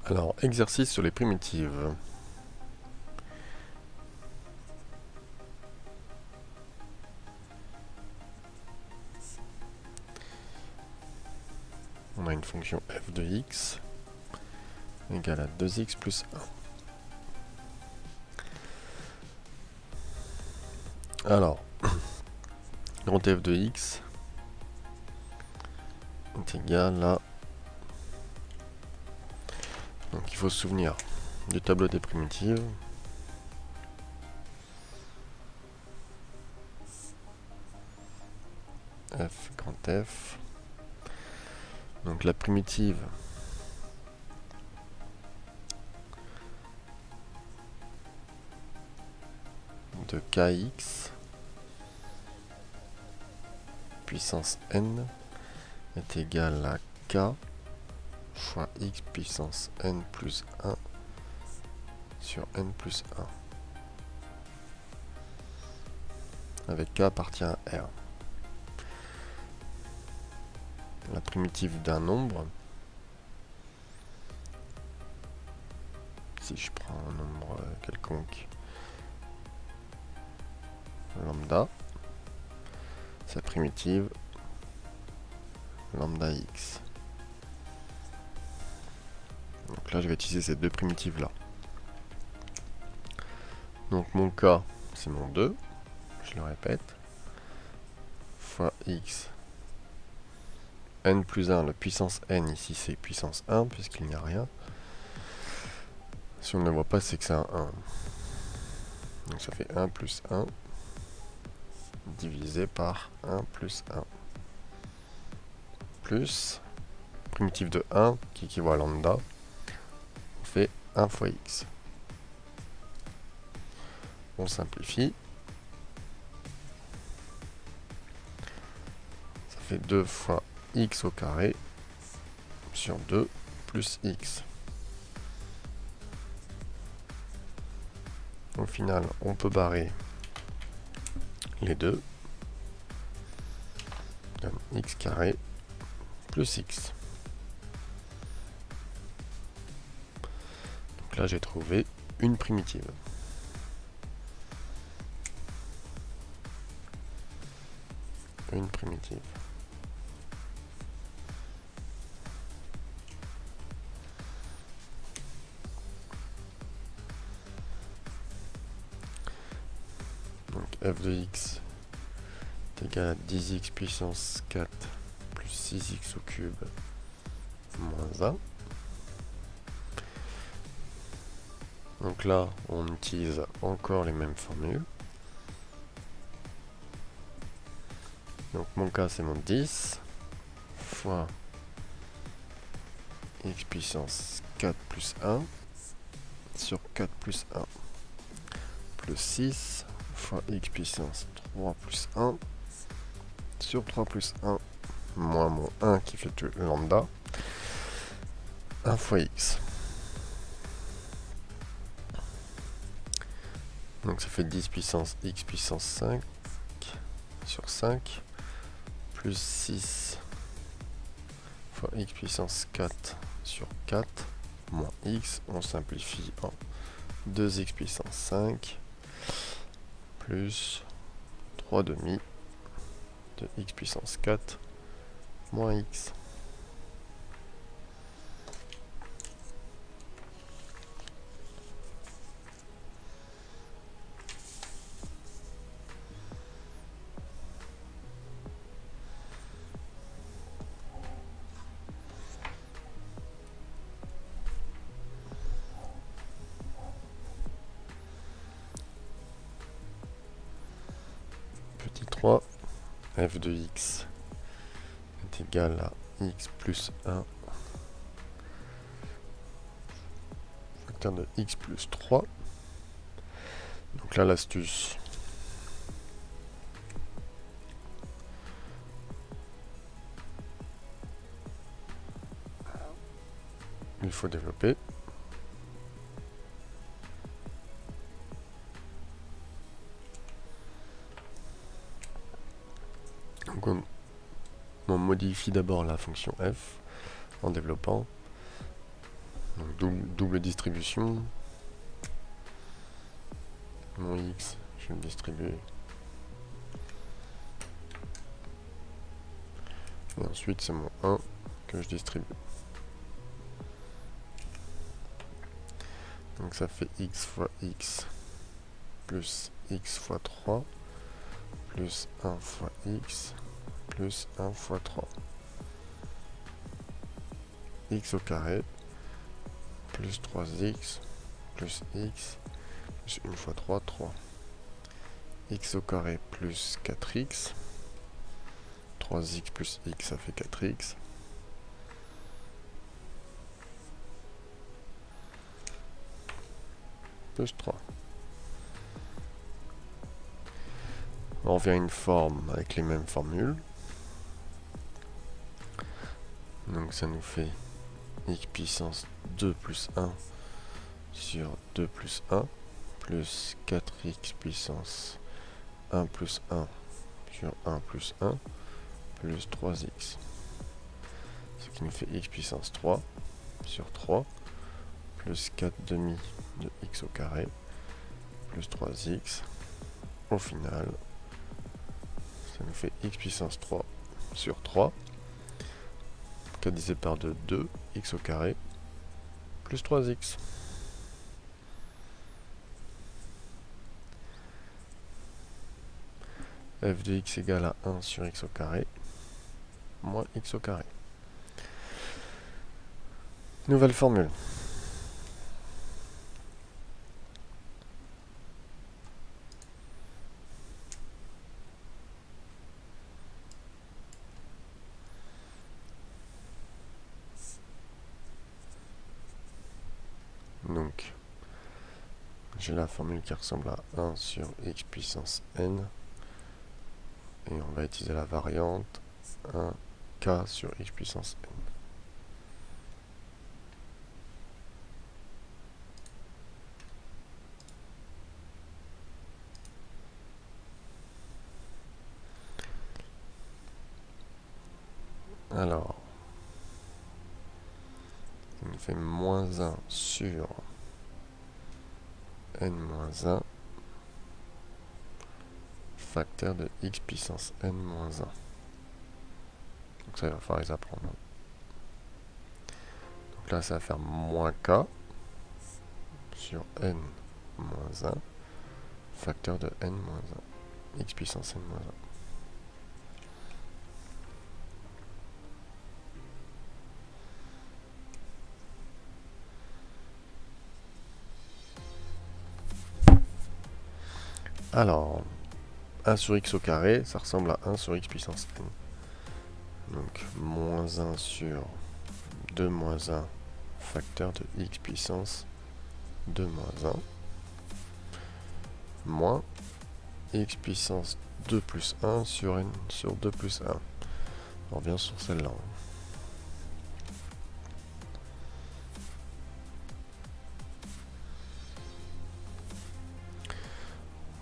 Alors, exercice sur les primitives. On a une fonction f de x égale à 2x plus 1. Alors, grand f de x est égal à... Donc il faut se souvenir du tableau des primitives. F, grand F. Donc la primitive de kx puissance n est égale à k fois x puissance n plus 1 sur n plus 1, avec k appartient à R. La primitive d'un nombre, si je prends un nombre quelconque, lambda, sa primitive, lambda x. Donc là, je vais utiliser ces deux primitives-là. Donc mon k, c'est mon 2, je le répète, fois x, n plus 1, le puissance n ici c'est puissance 1, puisqu'il n'y a rien. Si on ne le voit pas, c'est que c'est un 1. Donc ça fait 1 plus 1, divisé par 1 plus 1. Plus, primitive de 1, qui équivaut à lambda, on fait 1 fois x. On simplifie. Ça fait 2 fois x au carré sur 2 plus x. Au final, on peut barrer les deux. Donne x carré plus x. Donc là, j'ai trouvé une primitive. Une primitive. Donc f de x est égal à 10x puissance 4 plus 6x au cube moins 1. Donc là, on utilise encore les mêmes formules. Donc mon cas, c'est mon 10 fois x puissance 4 plus 1 sur 4 plus 1 plus 6 fois x puissance 3 plus 1 sur 3 plus 1 moins mon 1 qui fait le lambda 1 fois x. Donc ça fait 10 puissance x puissance 5 sur 5 plus 6 fois x puissance 4 sur 4 moins x. On simplifie en 2x puissance 5 plus 3 demi de x puissance 4 moins x. Petit 3, f de x est égal à x plus 1 facteur de x plus 3. Donc là, l'astuce, il faut développer. Donc on modifie d'abord la fonction f en développant. Donc double distribution. Mon x, je vais le distribuer. Et ensuite, c'est mon 1 que je distribue. Donc ça fait x fois x plus x fois 3 plus 1 fois x plus 1 fois 3. X au carré plus 3x plus x plus 1 fois 3, 3. X au carré plus 4x. 3x plus x, ça fait 4x. Plus 3. On revient à une forme avec les mêmes formules. Donc ça nous fait x puissance 2 plus 1 sur 2 plus 1 plus 4x puissance 1 plus 1 sur 1 plus 1 plus 3x. Ce qui nous fait x puissance 3 sur 3 plus 4 demi de x au carré plus 3x. Au final, ça nous fait x puissance 3 sur 3. 4 divisé par 2, 2, x au carré, plus 3x. F de x égale à 1 sur x au carré, moins x au carré. Nouvelle formule. Donc, j'ai la formule qui ressemble à 1 sur x puissance n. Et on va utiliser la variante 1k sur x puissance n. Alors, ça nous fait moins 1 sur n-1 facteur de x puissance n-1. Donc ça, il va falloir les apprendre. Donc là, ça va faire moins k sur n-1 facteur de n-1. X puissance n-1. Alors, 1 sur x au carré, ça ressemble à 1 sur x puissance n. Donc, moins 1 sur 2 moins 1 facteur de x puissance 2 moins 1 moins x puissance 2 plus 1 sur n sur 2 plus 1. On revient sur celle-là.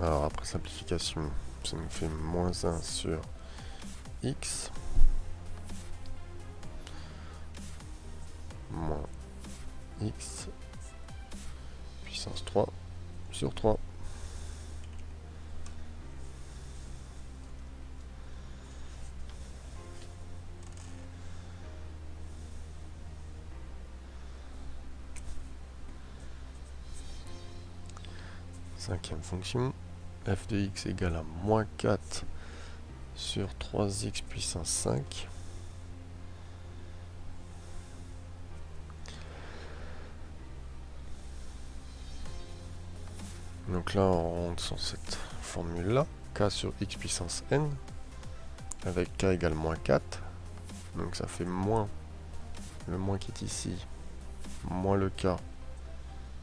Alors après simplification, ça nous fait moins 1 sur x moins x puissance 3 sur 3. Cinquième fonction, f de x égale à moins 4 sur 3x puissance 5. Donc là, on rentre sur cette formule-là, k sur x puissance n, avec k égale moins 4. Donc ça fait moins le moins qui est ici, moins le k,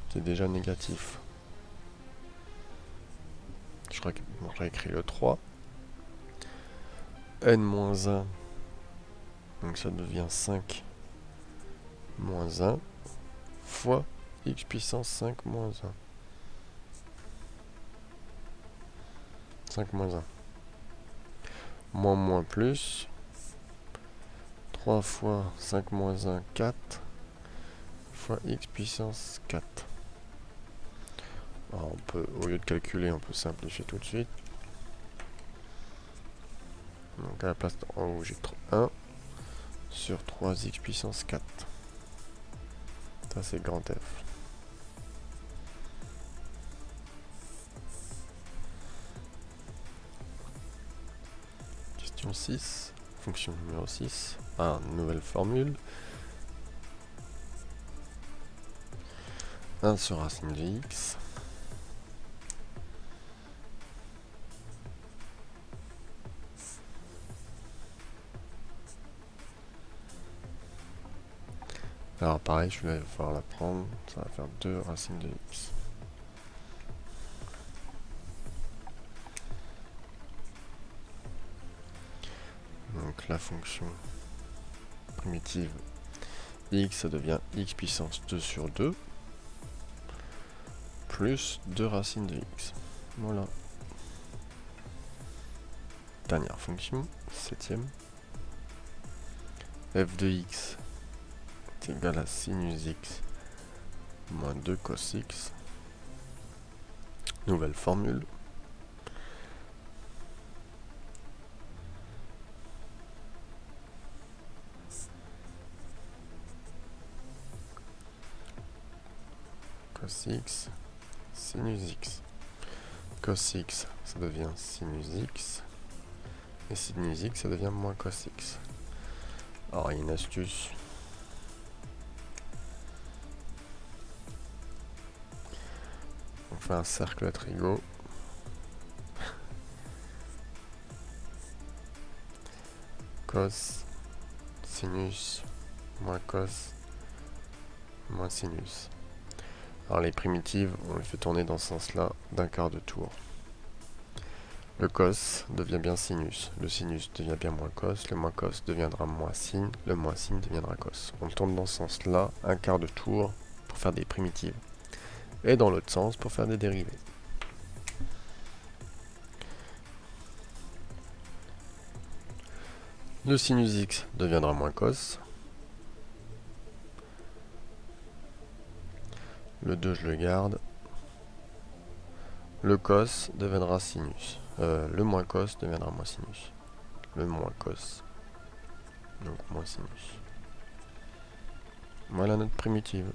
qui est déjà négatif. Je réécris le 3. n-1, donc ça devient 5 moins 1, fois x puissance 5 moins 1. 5 moins 1. Moins moins plus. 3 fois 5 moins 1, 4. fois x puissance 4. Alors on peut, au lieu de calculer, on peut simplifier tout de suite. Donc à la place en haut j'ai 1 sur 3x puissance 4. Ça c'est grand F. Question 6, fonction numéro 6, nouvelle formule. 1 sur racine de x. Alors pareil, je vais falloir la prendre, ça va faire 2 racines de x. Donc la fonction primitive x, ça devient x puissance 2 sur 2, plus 2 racines de x. Voilà. Dernière fonction, 7ème. f de x est égal à sinus x moins 2 cos x. Nouvelle formule. Cos x, sinus x. Cos x, ça devient sinus x. Et sinus x, ça devient moins cos x. Alors, il y a une astuce. On fait un cercle à trigot. Cos, sinus, moins cos, moins sinus. Alors les primitives, on les fait tourner dans ce sens-là d'un quart de tour. Le cos devient bien sinus, le sinus devient bien moins cos, le moins cos deviendra moins sin, le moins sin deviendra cos. On tourne dans ce sens-là un quart de tour pour faire des primitives. Et dans l'autre sens pour faire des dérivées. Le sinus x deviendra moins cos. Le 2 je le garde. Le cos deviendra sinus. Le moins cos deviendra moins sinus. Le moins cos. Donc moins sinus. Voilà notre primitive.